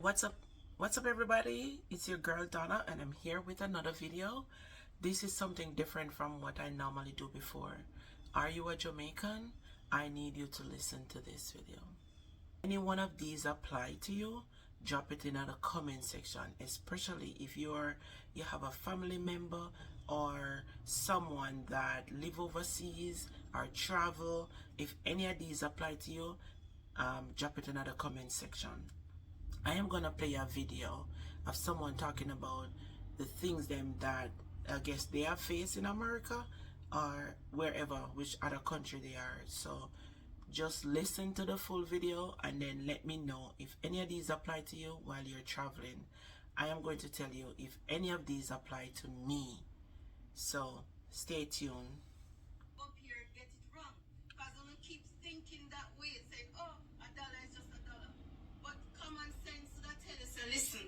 What's up everybody? It's your girl Donna and I'm here with another video. This is something different from what I normally do before. Are you a Jamaican? I need you to listen to this video. Any one of these apply to you? Drop it in the comment section, especially if you have a family member or someone that live overseas or travel. If any of these apply to you, drop it in the comment section. I am gonna play a video of someone talking about the things that I guess they are faced in America or wherever, which other country they are. So just listen to the full video and then let me know if any of these apply to you while you're traveling. I am going to tell you if any of these apply to me. So stay tuned. Up here get it wrong. Because when keep thinking that way, saying, oh, a dollar is just a dollar. But common sense that tell you, say, listen,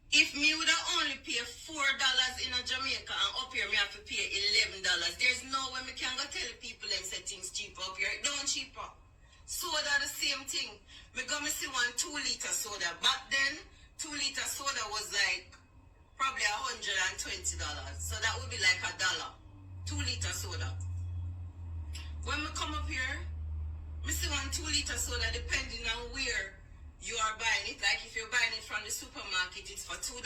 if me would have only pay $4 in a Jamaica and up here me have to pay $11, there's no way me can go tell people them say things cheaper up here. It don't cheaper. Soda the same thing. Me go me see one 2-liter soda. Back then, 2-liter soda was like probably $120. So that would be like $1. 2-liter soda. When me come up here, me see one 2-liter soda depending on where you are buying it. Like if you're buying it from the supermarket, it's for $2.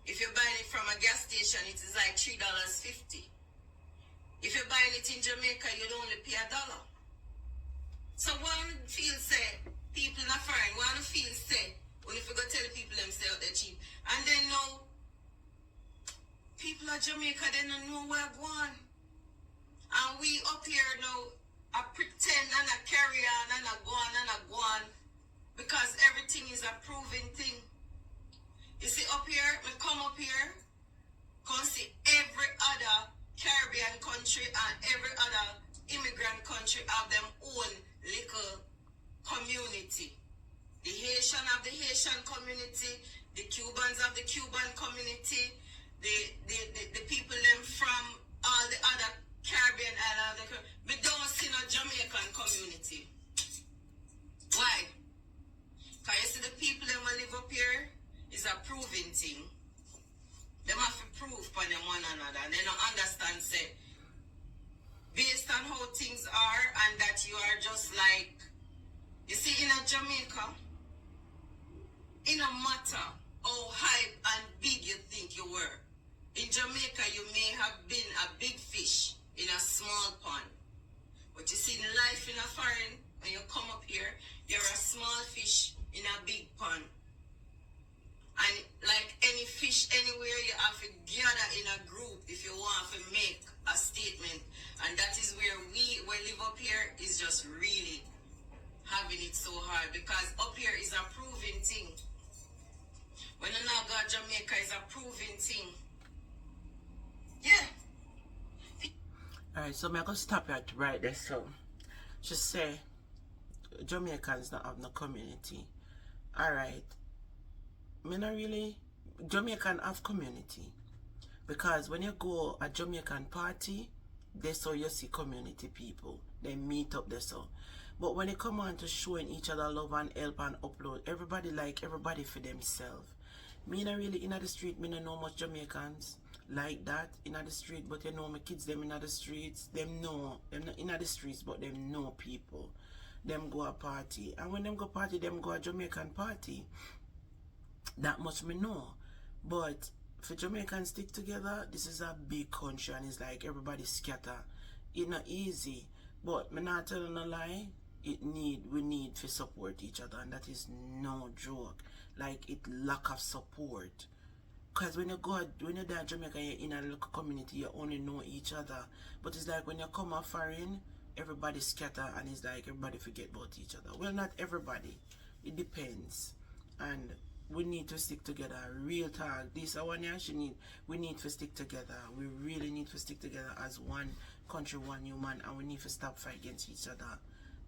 If you're buying it from a gas station, it is like $3.50. If you're buying it in Jamaica, you'd only pay $1. So one feel say, people in a foreign, one feel say, when if you go tell people themselves they're cheap. And then now, people of Jamaica, they don't know where I'm going. And we up here now, I pretend and I carry on and I go on, because everything is a proven thing. You see up here, we come up here, come see every other Caribbean country and every other immigrant country have their own little community. The Haitian have the Haitian community, the Cubans have the Cuban community, the people them from all the other Caribbean islands. We don't see no Jamaican community. Why? Because you see the people them who live up here is a proving thing. They have to prove for them one another and they don't understand say based on how things are and that you are just like, you see in a Jamaica, it no matter how hype and big you think you were. In Jamaica, you may have been a big fish in a small pond. But you see, in life in a foreign, when you come up here, you're a small fish in a big pond. And like any fish anywhere, you have to gather in a group if you want to make a statement. And that is where we live up here is just really having it so hard, because up here is a proven thing. When you now go to Jamaica, is a proven thing. Yeah. Alright, so I'm gonna stop it right there. So just say Jamaicans don't have no community. Alright. Me not really Jamaican have community. Because when you go a Jamaican party, that's so you see community people. They meet up there so. But when it come on to showing each other love and help and upload, everybody like everybody for themselves. Me not really in the street, me not know much Jamaicans like that in the street, but you know my kids them in the streets, them not in the streets, but them know people. Them go a party. And when them go party, them go a Jamaican party. That much me know. But for Jamaicans stick together, this is a big country and it's like everybody scatter. It's not easy. But me not telling a lie. We need to support each other, and that is no joke. Like it lack of support. Cause when you're there in Jamaica, you're in a local community, you only know each other. But it's like when you come off foreign, everybody scatter and it's like everybody forget about each other. Well, not everybody. It depends. And we need to stick together. Real talk. This one here, we need to stick together. We really need to stick together as one country, one human, and we need to stop fight against each other.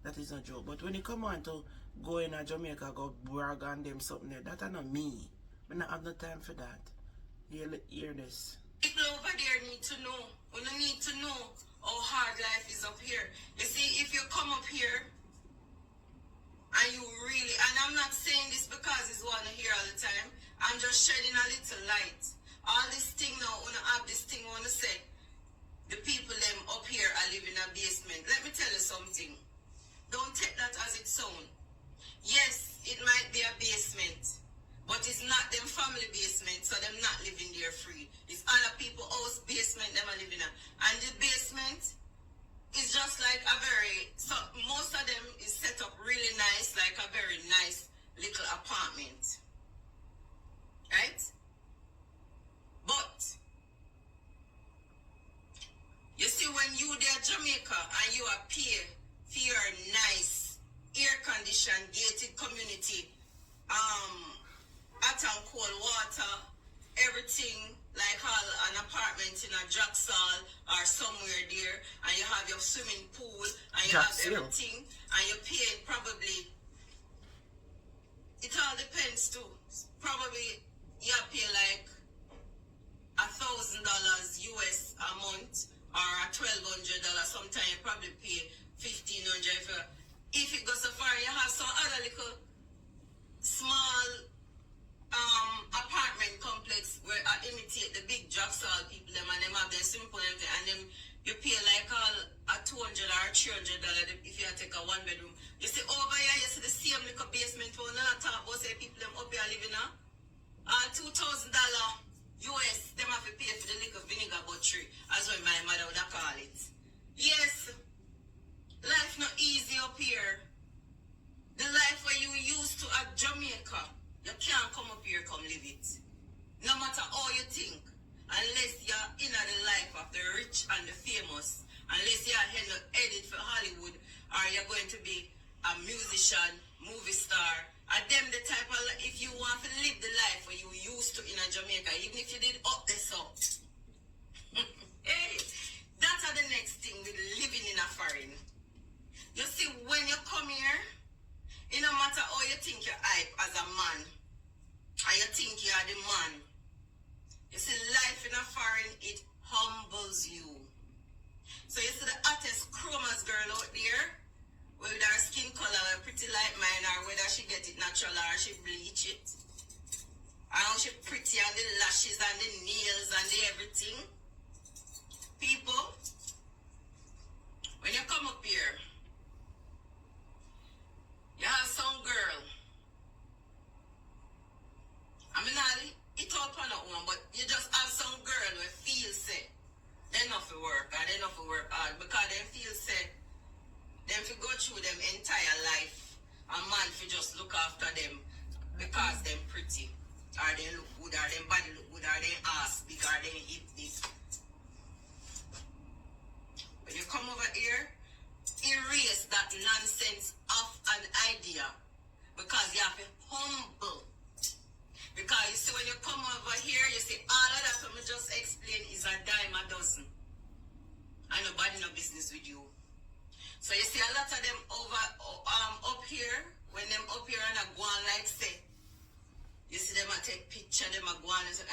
That is no joke. But when you come on to go in a Jamaica, go brag on them something there, that are not me. I don't have no time for that. Hear this. People over there need to know. We need to know how hard life is up here. You see, if you come up here and you really, and I'm not saying this because it's what I hear all the time, I'm just shedding a little light. All this thing now, when I have this thing, I want to say, the people them up here are living in a basement. Let me tell you something. Don't take that as its own. Yes, it might be a basement, but it's not them family basement, so them not living there free. It's other people house basement them are living in. And the basement is just like a very, so most of them is set up really nice, like a very nice little apartment. Right? But you see, when you there Jamaica and you are pay for your nice air-conditioned gated community, hot and cold water, everything like all an apartment in a Jacksal or somewhere there, and you have your swimming pool and you have everything, and you're paying probably, it all depends too. Probably you pay like $1,000 US a month or $1,200. Sometimes you probably pay $1,500 if it goes so far. You have some other little small apartment complex where I imitate the big Jacksal people them, and them have their simple and them you pay like all a $200 or $300 if you take a one bedroom. You see over here, you see the same little basement where not talk about say people them up here living now. $2,000 US, them have to pay for the liquor vinegar butchery, as what my mother would call it. Yes, life not easy up here. The life where you used to at Jamaica, you can't come up here, come live it. No matter how you think, unless you're in the life of the rich and the famous, unless you're headed for Hollywood, or you're going to be a musician, movie star, and them the type of, if you want to live the life where you used to in a Jamaica, even if you did up this up. Hey, that's the next thing with living in a foreign. You see, when you come here, it no matter how you think you're hype as a man, and you think you are the man, you see, life in a foreign, it humbles you. So you see the hottest chromas girl out there, with her skin color pretty like mine, or whether she get it natural or she bleach it. And how she pretty, and the lashes and the nails and the everything. People, when you come up here, you have some girl. I mean, it all on a one, but you just have some girl who feel say they not for work, or they not for work hard, because they feel say them to go through them entire life, a man for just look after them because them pretty, or they look good, or them body look good, or they ass big, or they hip big. When you come over here, erase that nonsense off an idea, because you have to humble. Because you see, when you come over here, you see all of that what I just explained is a dime a dozen, and nobody no business with you. So you see a lot of them over up here, when them up here and a go on like say, you see them a take picture, them a go on and say,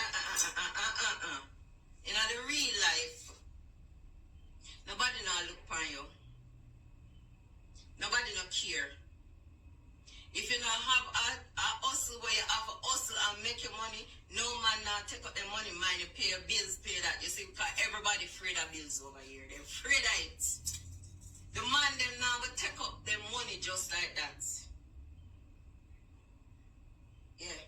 In the real life, nobody not look upon you. Nobody not care. If you not have a hustle where you have a hustle and make your money, no man not take out the money, man, you pay your bills, pay that. You see, because everybody afraid of bills over here. They're afraid of it. The man them now will take up their money just like that. Yeah.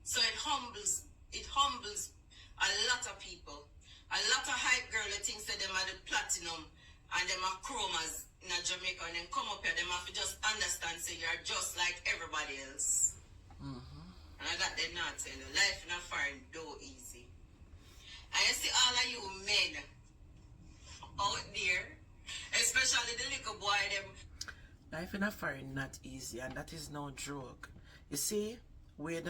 So it humbles a lot of people. A lot of hype girl that thinks that them are the platinum and them are chromas in a Jamaica, and then come up here, them have to just understand say you're just like everybody else. And I got them not tell you, life in a foreign do easy. And you see all of you men out there, especially the little boy them. Life in a foreign not easy, and that is no joke. You see, with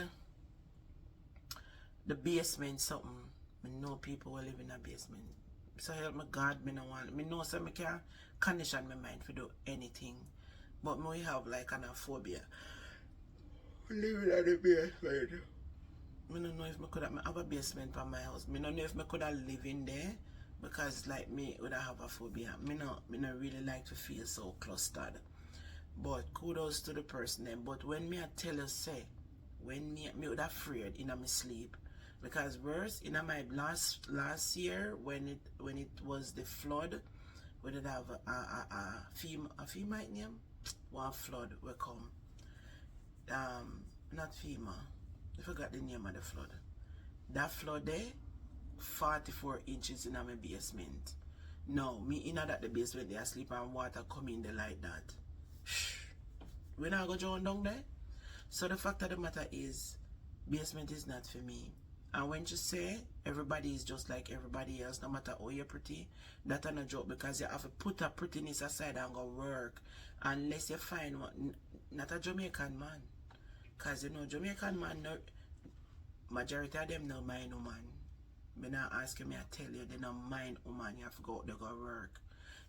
the basement something, I know people will live in a basement. So help me God, me no want. Me know so me can condition my mind to do anything. But me have like an phobia. Living in the basement. I don't know if I could have a basement for my house. I don't know if I could have live in there, because like me would have a phobia. I don't really like to feel so clustered. But kudos to the person then. But when me I tell you say, when me would afraid in my sleep, because worse in my last year when it was the flood, we did have a female name, one flood will come. Not FEMA. I forgot the name of the flood. That flood there, 44 inches in my basement. No, me in that the basement they asleep and water come in there like that. We not go drown down there. So the fact of the matter is, basement is not for me. And when you say everybody is just like everybody else, no matter how you're pretty, that's not a joke, because you have to put a prettiness aside and go work. Unless you find one, not a Jamaican man. Because you know, Jamaican man, no, majority of them no mind woman. Me not ask you, me I tell you, they don't mind woman, you have to go out there go work.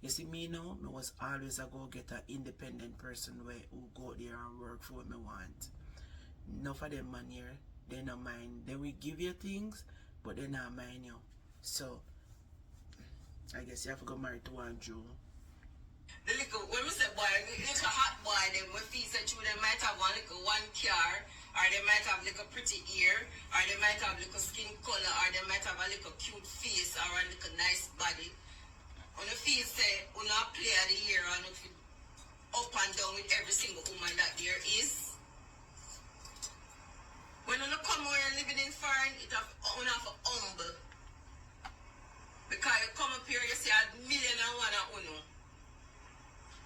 You see me now, me was always a go get an independent person who go there and work for what me want. Enough of them man here, they don't mind. They will give you things, but they not mind you. So I guess you have to go married to one Jew. The little, when we say boy, the little hot boy, them when fees that you, they might have one little one car, or they might have little pretty ear, or they might have little skin color, or they might have a little cute face, or a little nice body. On the feel say, we not play of the year, and up and down with every single woman that there is. When you come here living in foreign, it have humble. Because you come up here, you see a million and one of uno.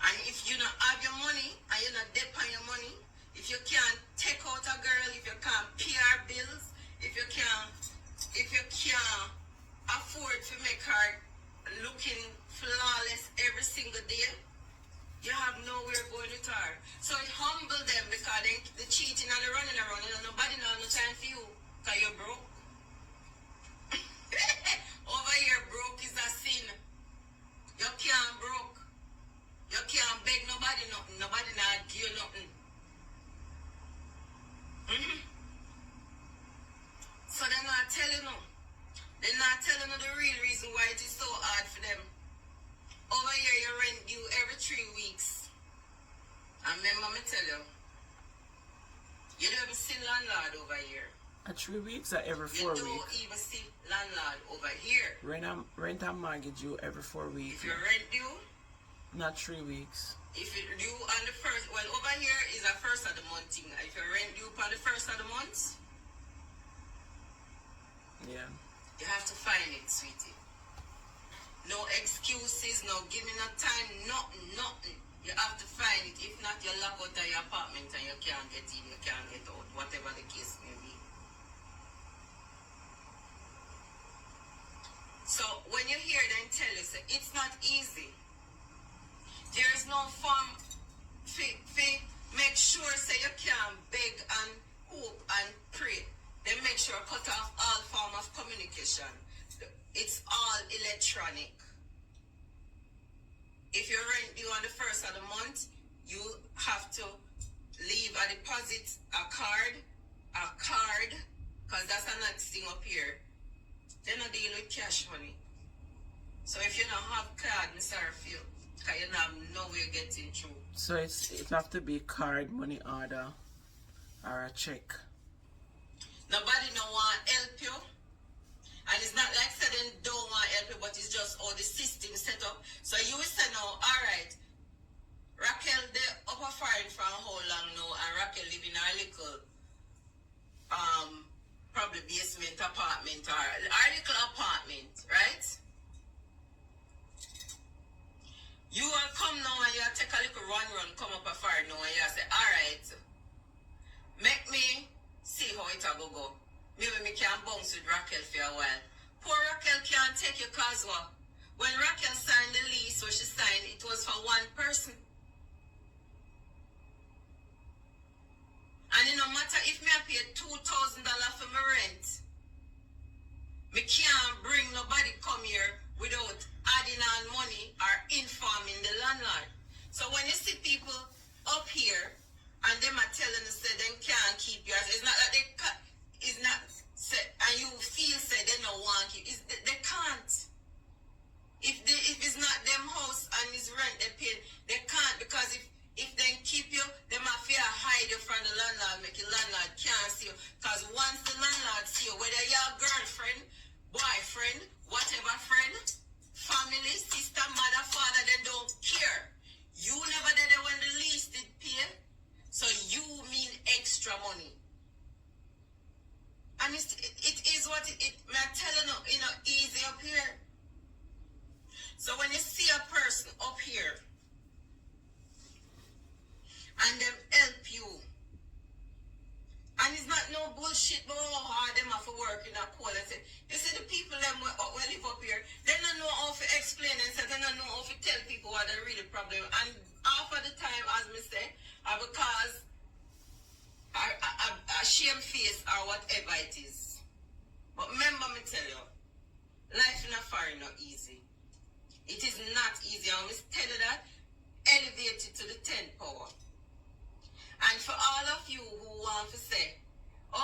And if you don't have your money, and you're not debt on your money, if you can't take out a girl, if you can't pay her bills, if you can't afford to make her looking flawless every single day, you have nowhere going with her. So it humble them, because the cheating and the running around, nobody know no time for you, because you're broke. Over here, broke is a sin. You can't broke. You can't beg nobody nothing. Nobody not give you nothing. So they're not telling you. They're not telling you the real reason why it is so hard for them. Over here, you rent due every 3 weeks. And remember me tell you, you don't even see landlord over here. 3 weeks or every 4 weeks? You don't even see landlord over here. Rent and mortgage you every 4 weeks. If you rent due, not 3 weeks. if you due on the first, well, over here is a first of the month thing. If you rent due on the first of the month, yeah, you have to find it, sweetie. No excuses, no give me no time, nothing. You have to find it. If not, you lock out of your apartment and you can't get in, you can't get out, whatever the case may be. So when you hear them tell you, say, it's not easy. There is no form make sure say you can beg and hope and pray. Then make sure cut off all form of communication. It's all electronic. If you rent due on the first of the month, you have to leave a deposit, a card, because that's the next thing up here. They don't deal with cash money. So if you don't have card, I'm sorry for you. Because you don't have nowhere getting through. So it have to be card, money order, or a check. Nobody no want help you. And it's not like say they don't want help you, but it's just all the system set up. So you will say now, alright, Raquel they up a foreign from how long now, and Raquel live in a little probably basement apartment or a little apartment, right? You will come now and you take a little run, come up a far now and you say, alright, make me see how it will go. Maybe me can bounce with Raquel for a while. Poor Raquel can't take you cause what? When Raquel signed the lease, what she signed, it was for one person. And it no matter if me I pay $2,000 for my rent, me can't bring nobody come here without adding on money or informing the landlord. So when you see people up here and them are telling us that they can't keep yours, it's not that they can't, it's not said, and you feel said they don't want you. They can't. If it's not them house and it's rent they pay, they can't, because if they keep extra money. And it is what I'm telling you, easy up here. So when you see a person up here and them help you, and it's not no bullshit, but how hard them have to work in a cold. I said, you see the people them who live up here, they don't know how to explain and say, they don't know how to tell people what the real problem. And half of the time, as me say, because a shame face or whatever it is. But remember me tell you, life in a foreign not easy. It is not easy. I always tell you that. Elevate it to the 10th power. And for all of you who want to say,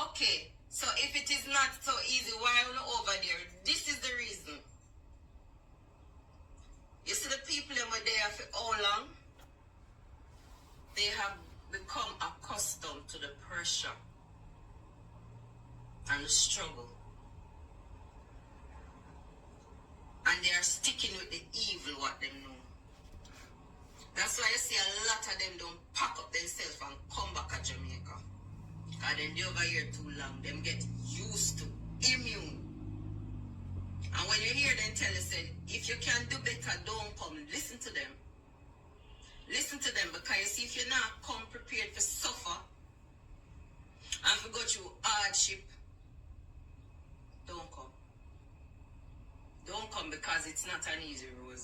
okay, so if it is not so easy, why are you over there? This is the reason. You see the people that were there for how long? They have become accustomed to the pressure and the struggle. And they are sticking with the evil what them know. That's why you see a lot of them don't pack up themselves and come back to Jamaica. And then they over here too long, them get used to, immune. And when you hear them tell you, say, if you can do better, don't come. Listen to them. Listen to them, because you see, if you're not come prepared for suffer and for go through hardship, don't come. Don't come, because it's not an easy road.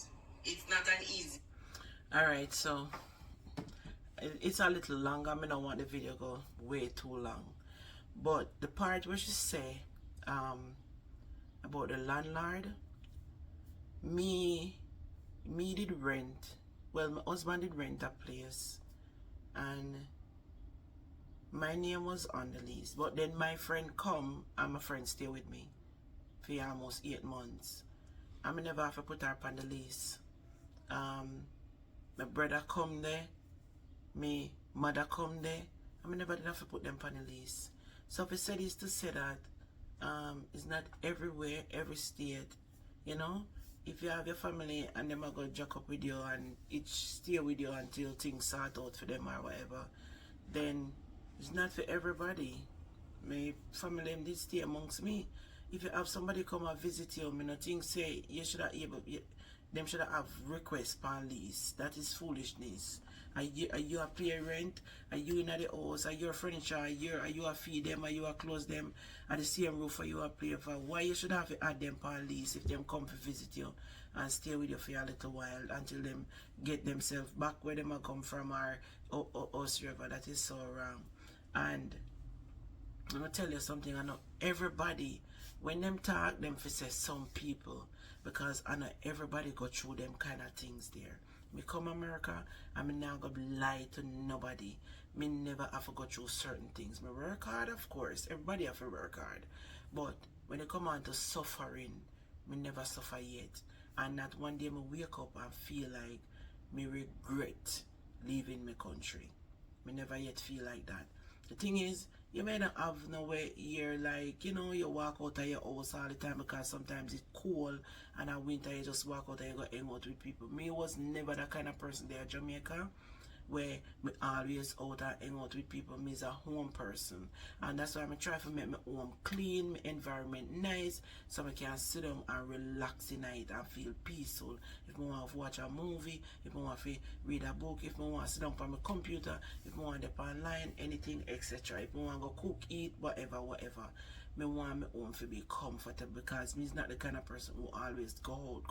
It's not an easy. Alright, so it's a little longer. I don't want the video go way too long. But the part where she say about the landlord, me did rent. Well, my husband did rent a place, and my name was on the lease. But then my friend come and my friend stay with me for almost 8 months. I never have to put her on the lease. My brother come there, my mother come there, I never did have to put them on the lease. So if I said is to say that it's not everywhere, every state, you know. If you have your family and them are going to jack up with you and each stay with you until things sort out for them or whatever, then it's not for everybody. My family them did stay amongst me. If you have somebody come and visit you, I think say you should have them should have request per lease. That is foolishness. Are you a pay rent? Are you in the house? Are you a furniture? Are you a feed them? Are you a close them at the same roof? Are you a pay for? Why you should have to add them per lease if them come to visit you and stay with you for a little while until them get themselves back where them come from or us river? That is so wrong. And I'm gonna tell you something. I know everybody when them talk, them for say some people, because I know everybody go through them kind of things there. Me come America, I'm not gonna lie to nobody. Me never have to go through certain things. Me work hard, of course. Everybody have to work hard. But when it come on to suffering, me never suffer yet. And not one day me wake up and feel like me regret leaving my country. Me never yet feel like that. The thing is, you may not have nowhere here, like, you know, you walk out of your house all the time because sometimes it's cold and in winter you just walk out and you go hang out with people. Me was never that kind of person there in Jamaica where me always out and hang out with people. Me is a home person, and that's why I try to make my home clean, my environment nice, so I can sit down and relax in it and feel peaceful. If I want to watch a movie, if I want to read a book, if I want to sit down on my computer, if I want to go online, anything, etc. If I want to go cook, eat, whatever. Me want my home to be comfortable, because me is not the kind of person who always go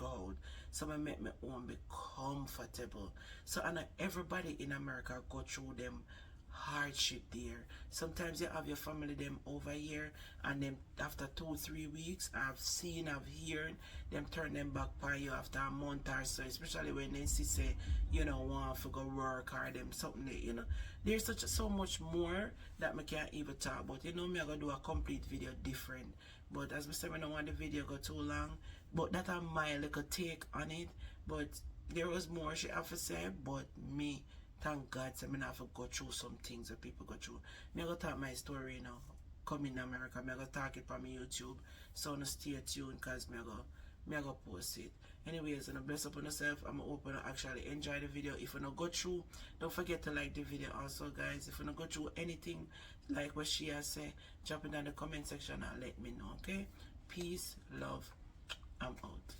out. So I make my home be comfortable. So I know everybody in America go through them hardship there. Sometimes you have your family them over here, and then after 2-3 weeks, I've heard them turn them back by you after a month or so, especially when they say, you know, want to go work or them something that, you know. There's so much more that I can't even talk about. You know, me I gonna do a complete video different. But as I said, I don't want the video go too long. But that are my little take on it. But there was more she have to say, but me, thank God, so I have to go through some things that people go through. I'm going to talk my story now. Come in America, I'm going to talk it on my YouTube. So stay tuned, because I'm going to me I go post it. Anyways, and bless up on yourself. I'm open to actually enjoy the video. If you not go through, don't forget to like the video also, guys. If you not go through anything like what she has said, drop it down in the comment section and let me know, okay? Peace, love, I'm out.